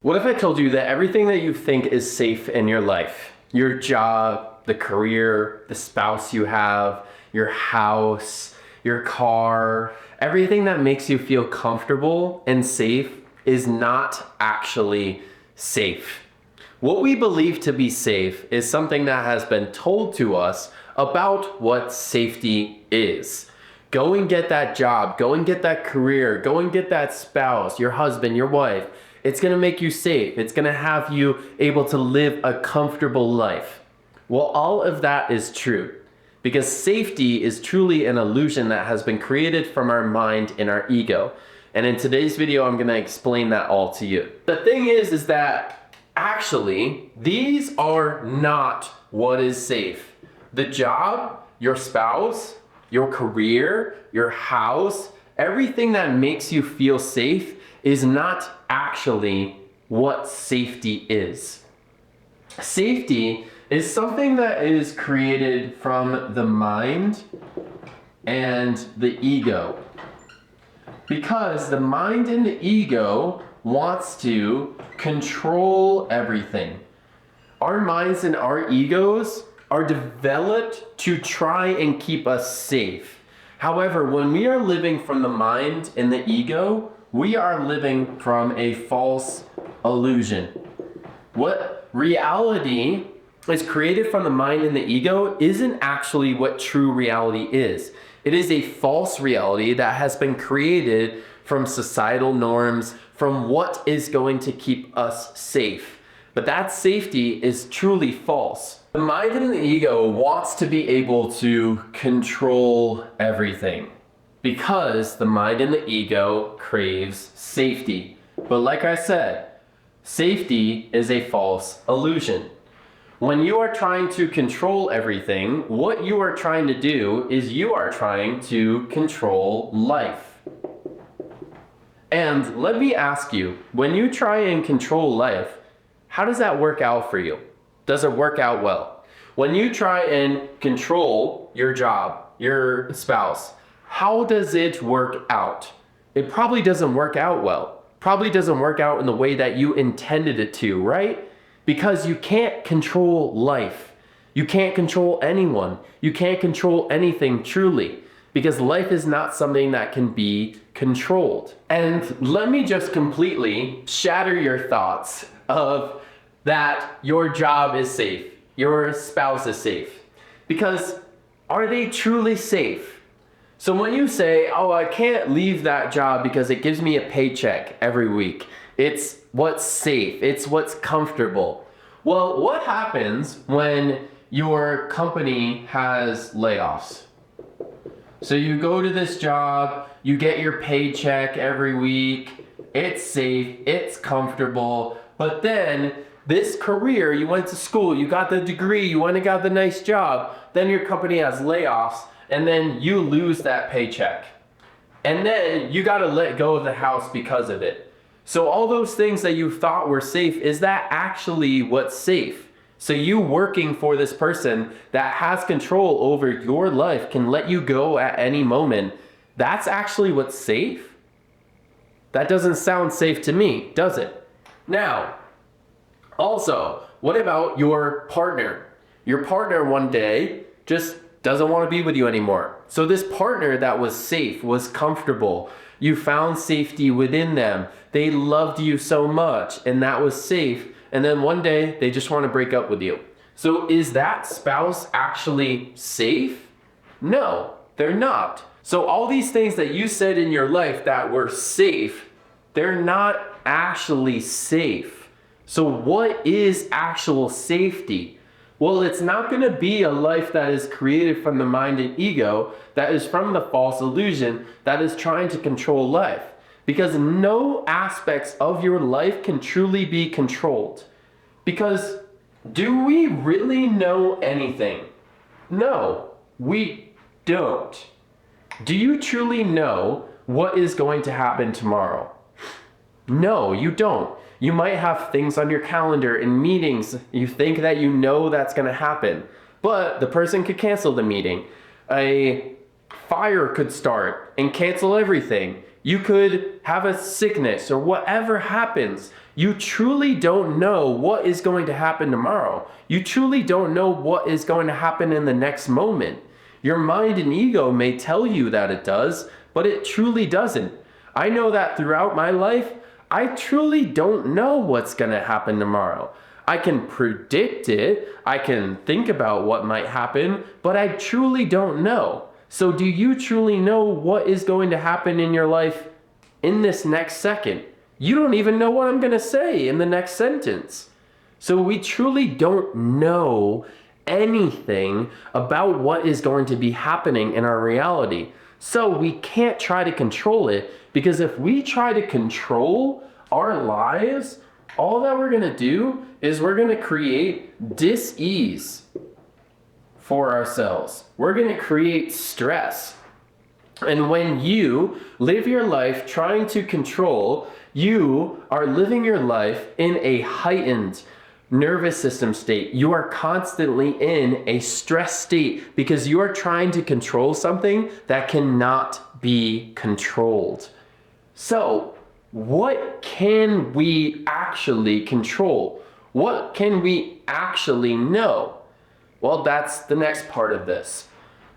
What if I told you that everything that you think is safe in your life, your job, the career, the spouse you have, your house, your car, everything that makes you feel comfortable and safe is not actually safe? What we believe to be safe is something that has been told to us about what safety is. Go and get that job, go and get that career, go and get that spouse, your husband, your wife. It's gonna make you safe. It's gonna have you able to live a comfortable life. Well, all of that is true because safety is truly an illusion that has been created from our mind and our ego. And in today's video, I'm gonna explain that all to you. The thing is that actually, these are not what is safe. The job, your spouse, your career, your house, everything that makes you feel safe is not actually what safety is. Safety is something that is created from the mind and the ego. Because the mind and the ego wants to control everything. Our minds and our egos are developed to try and keep us safe. However, when we are living from the mind and the ego, we are living from a false illusion. What reality is created from the mind and the ego isn't actually what true reality is. It is a false reality that has been created from societal norms, from what is going to keep us safe. But that safety is truly false. The mind and the ego wants to be able to control everything because the mind and the ego craves safety. But like I said, safety is a false illusion. When you are trying to control everything, what you are trying to do is you are trying to control life. And let me ask you, when you try and control life, how does that work out for you? Does it work out well? When you try and control your job, your spouse, how does it work out? It probably doesn't work out well. Probably doesn't work out in the way that you intended it to, right? Because you can't control life. You can't control anyone. You can't control anything truly. Because life is not something that can be controlled. And let me just completely shatter your thoughts of that your job is safe, your spouse is safe. Because are they truly safe? So when you say, oh, I can't leave that job because it gives me a paycheck every week, it's what's safe, it's what's comfortable. Well, what happens when your company has layoffs? So you go to this job, you get your paycheck every week, it's safe, it's comfortable, but then this career, you went to school, you got the degree, you went and got the nice job, then your company has layoffs, and then you lose that paycheck. And then you gotta let go of the house because of it. So all those things that you thought were safe, is that actually what's safe? So you working for this person that has control over your life, can let you go at any moment, that's actually what's safe? That doesn't sound safe to me, does it? Now, also, what about your partner? Your partner one day just doesn't want to be with you anymore. So this partner that was safe, was comfortable, you found safety within them, they loved you so much, and that was safe, and then one day they just want to break up with you. So is that spouse actually safe? No, they're not. So all these things that you said in your life that were safe, they're not actually safe. So what is actual safety? Well, it's not going to be a life that is created from the mind and ego, that is from the false illusion, that is trying to control life. Because no aspects of your life can truly be controlled. Because do we really know anything? No, we don't. Do you truly know what is going to happen tomorrow? No, you don't. You might have things on your calendar and meetings. You think that you know that's going to happen, but the person could cancel the meeting. A fire could start and cancel everything. You could have a sickness or whatever happens. You truly don't know what is going to happen tomorrow. You truly don't know what is going to happen in the next moment. Your mind and ego may tell you that it does, but it truly doesn't. I know that throughout my life, I truly don't know what's going to happen tomorrow. I can predict it, I can think about what might happen, but I truly don't know. So do you truly know what is going to happen in your life in this next second? You don't even know what I'm going to say in the next sentence. So we truly don't know anything about what is going to be happening in our reality. So we can't try to control it, because if we try to control our lives, all that we're going to do is we're going to create dis-ease for ourselves. We're going to create stress. And when you live your life trying to control, you are living your life in a heightened nervous system state. You are constantly in a stress state because you are trying to control something that cannot be controlled. So, what can we actually control? What can we actually know? Well, that's the next part of this.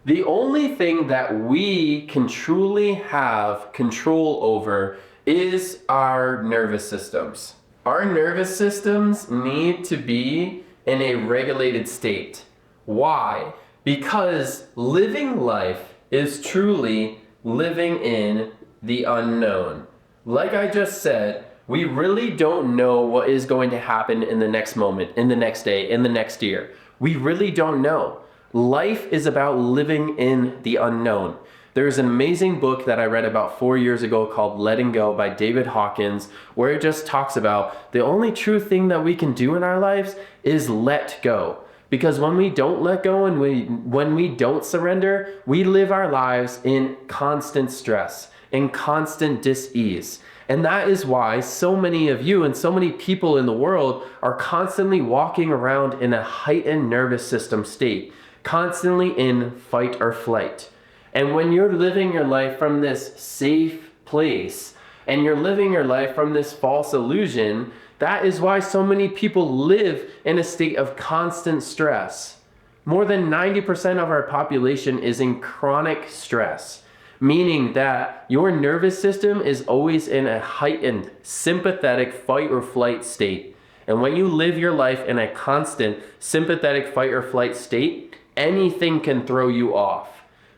The only thing that we can truly have control over is our nervous systems. Our nervous systems need to be in a regulated state. Why? Because living life is truly living in the unknown. Like I just said, we really don't know what is going to happen in the next moment, in the next day, in the next year. We really don't know. Life is about living in the unknown. There's an amazing book that I read about 4 years ago called Letting Go by David Hawkins, where it just talks about the only true thing that we can do in our lives is let go. Because when we don't let go and when we don't surrender, we live our lives in constant stress, in constant dis-ease. And that is why so many of you and so many people in the world are constantly walking around in a heightened nervous system state, constantly in fight or flight. And when you're living your life from this safe place and you're living your life from this false illusion, that is why so many people live in a state of constant stress. More than 90% of our population is in chronic stress, meaning that your nervous system is always in a heightened sympathetic fight or flight state. And when you live your life in a constant sympathetic fight or flight state, anything can throw you off.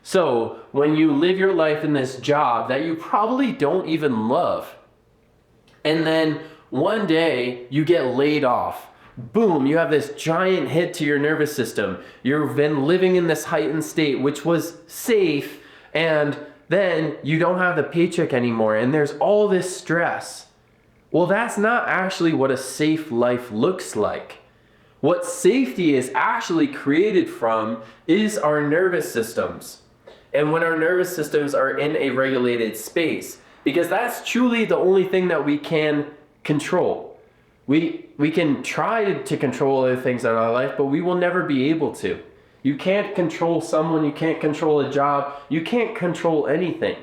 So when you live your life in this job that you probably don't even love, and then one day you get laid off, boom, you have this giant hit to your nervous system. You've been living in this heightened state, which was safe, and then you don't have the paycheck anymore, and there's all this stress. Well, that's not actually what a safe life looks like. What safety is actually created from is our nervous systems. And when our nervous systems are in a regulated space, because that's truly the only thing that we can control. We can try to control other things in our life, but we will never be able to. You can't control someone, you can't control a job, you can't control anything.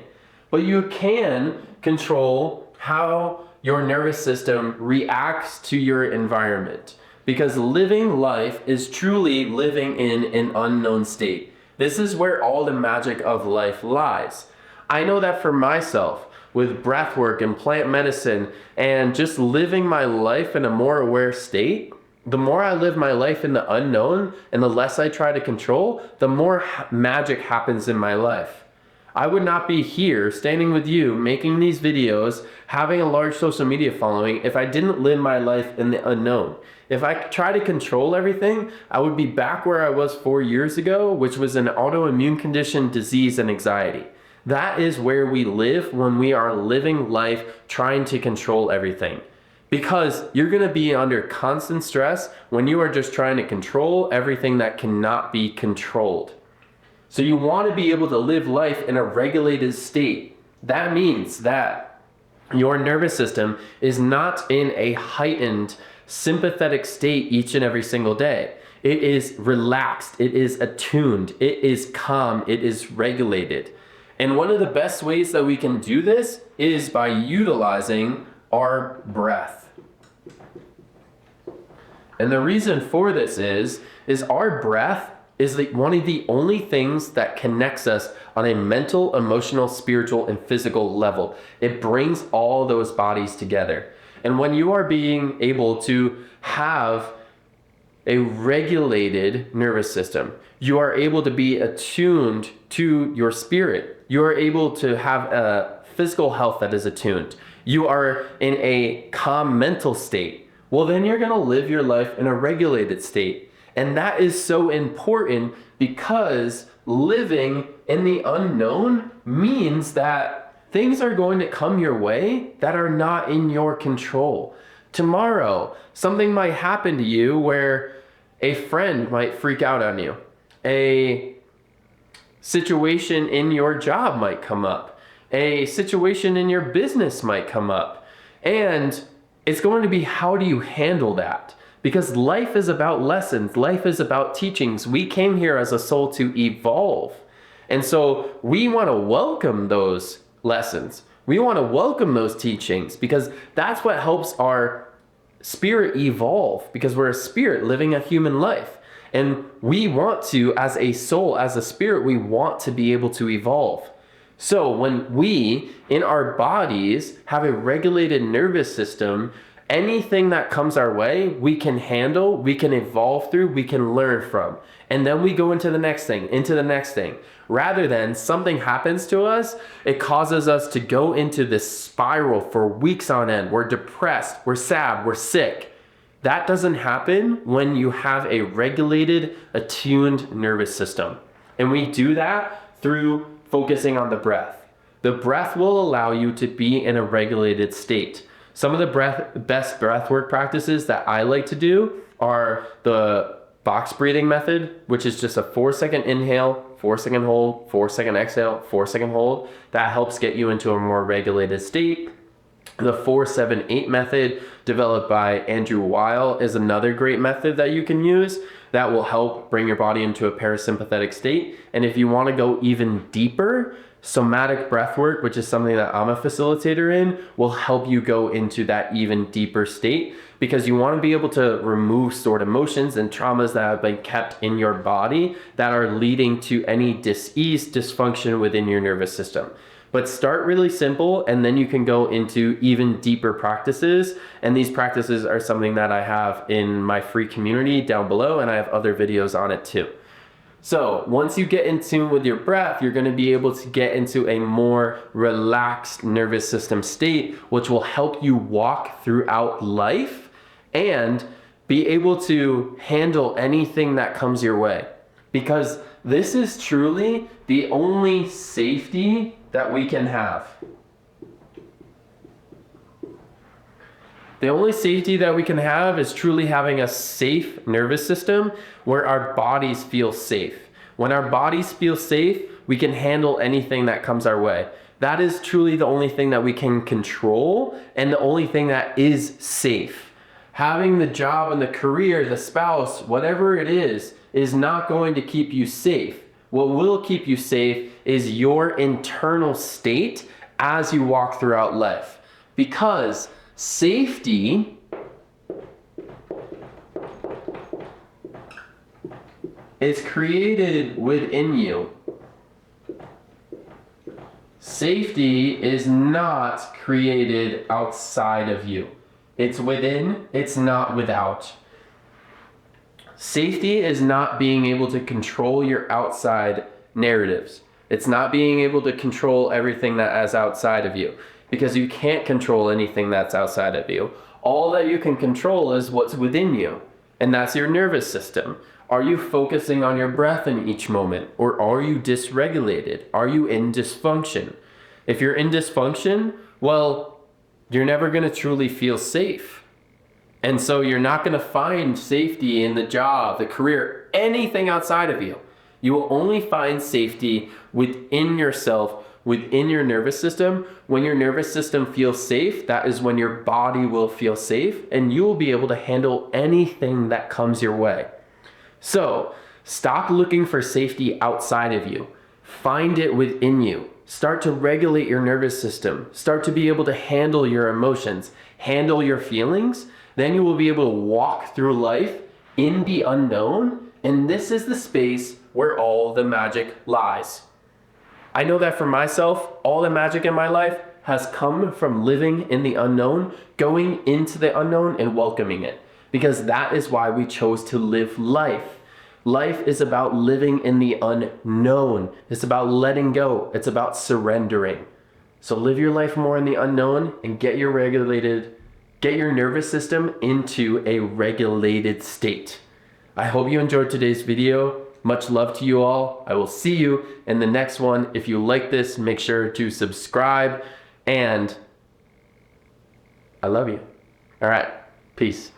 But you can control how your nervous system reacts to your environment. Because living life is truly living in an unknown state. This is where all the magic of life lies. I know that for myself, with breath work and plant medicine and just living my life in a more aware state, the more I live my life in the unknown and the less I try to control, the more magic happens in my life. I would not be here standing with you, making these videos, having a large social media following if I didn't live my life in the unknown. If I try to control everything, I would be back where I was 4 years ago, which was an autoimmune condition, disease, and anxiety. That is where we live when we are living life trying to control everything. Because you're going to be under constant stress when you are just trying to control everything that cannot be controlled. So you want to be able to live life in a regulated state. That means that your nervous system is not in a heightened sympathetic state each and every single day. It is relaxed, it is attuned, it is calm, it is regulated. And one of the best ways that we can do this is by utilizing our breath. And the reason for this is our breath is one of the only things that connects us on a mental, emotional, spiritual, and physical level. It brings all those bodies together. And when you are being able to have a regulated nervous system, you are able to be attuned to your spirit. You are able to have a physical health that is attuned. You are in a calm mental state. Well, then you're going to live your life in a regulated state. And that is so important because living in the unknown means that things are going to come your way that are not in your control. Tomorrow, something might happen to you where a friend might freak out on you. A situation in your job might come up. A situation in your business might come up. And it's going to be, how do you handle that? Because life is about lessons. Life is about teachings. We came here as a soul to evolve. And so we want to welcome those lessons. We want to welcome those teachings because that's what helps our spirit evolve, because we're a spirit living a human life. And we want to, as a soul, as a spirit, we want to be able to evolve. So when we, in our bodies, have a regulated nervous system, anything that comes our way, we can handle, we can evolve through, we can learn from. And then we go into the next thing, into the next thing. Rather than something happens to us, it causes us to go into this spiral for weeks on end. We're depressed, we're sad, we're sick. That doesn't happen when you have a regulated, attuned nervous system. And we do that through focusing on the breath. The breath will allow you to be in a regulated state. Some of the best breathwork practices that I like to do are the box breathing method, which is just a 4-second inhale, 4-second hold, 4-second exhale, 4-second hold. That helps get you into a more regulated state. The 4-7-8 method, developed by Andrew Weil, is another great method that you can use that will help bring your body into a parasympathetic state. And if you want to go even deeper, somatic breathwork, which is something that I'm a facilitator in, will help you go into that even deeper state, because you want to be able to remove stored emotions and traumas that have been kept in your body that are leading to any dis-ease, dysfunction within your nervous system. But start really simple, and then you can go into even deeper practices. And these practices are something that I have in my free community down below, and I have other videos on it too. So once you get in tune with your breath, you're going to be able to get into a more relaxed nervous system state, which will help you walk throughout life and be able to handle anything that comes your way. Because this is truly the only safety that we can have. The only safety that we can have is truly having a safe nervous system where our bodies feel safe. When our bodies feel safe, we can handle anything that comes our way. That is truly the only thing that we can control and the only thing that is safe. Having the job and the career, the spouse, whatever it is not going to keep you safe. What will keep you safe is your internal state as you walk throughout life. Because safety is created within you. Safety is not created outside of you. It's within, it's not without. Safety is not being able to control your outside narratives. It's not being able to control everything that is outside of you, because you can't control anything that's outside of you. All that you can control is what's within you, and that's your nervous system. Are you focusing on your breath in each moment, or are you dysregulated? Are you in dysfunction? If you're in dysfunction, well, you're never going to truly feel safe. And so you're not going to find safety in the job, the career, anything outside of you. You will only find safety within yourself, within your nervous system. When your nervous system feels safe, that is when your body will feel safe, and you will be able to handle anything that comes your way. So stop looking for safety outside of you. Find it within you. Start to regulate your nervous system. Start to be able to handle your emotions, handle your feelings. then you will be able to walk through life in the unknown. And this is the space where all the magic lies. I know that for myself, all the magic in my life has come from living in the unknown, going into the unknown and welcoming it. Because that is why we chose to live life. Life is about living in the unknown. It's about letting go. It's about surrendering. So live your life more in the unknown and get your nervous system into a regulated state. I hope you enjoyed today's video. Much love to you all. I will see you in the next one. If you like this, make sure to subscribe, and I love you. All right, peace.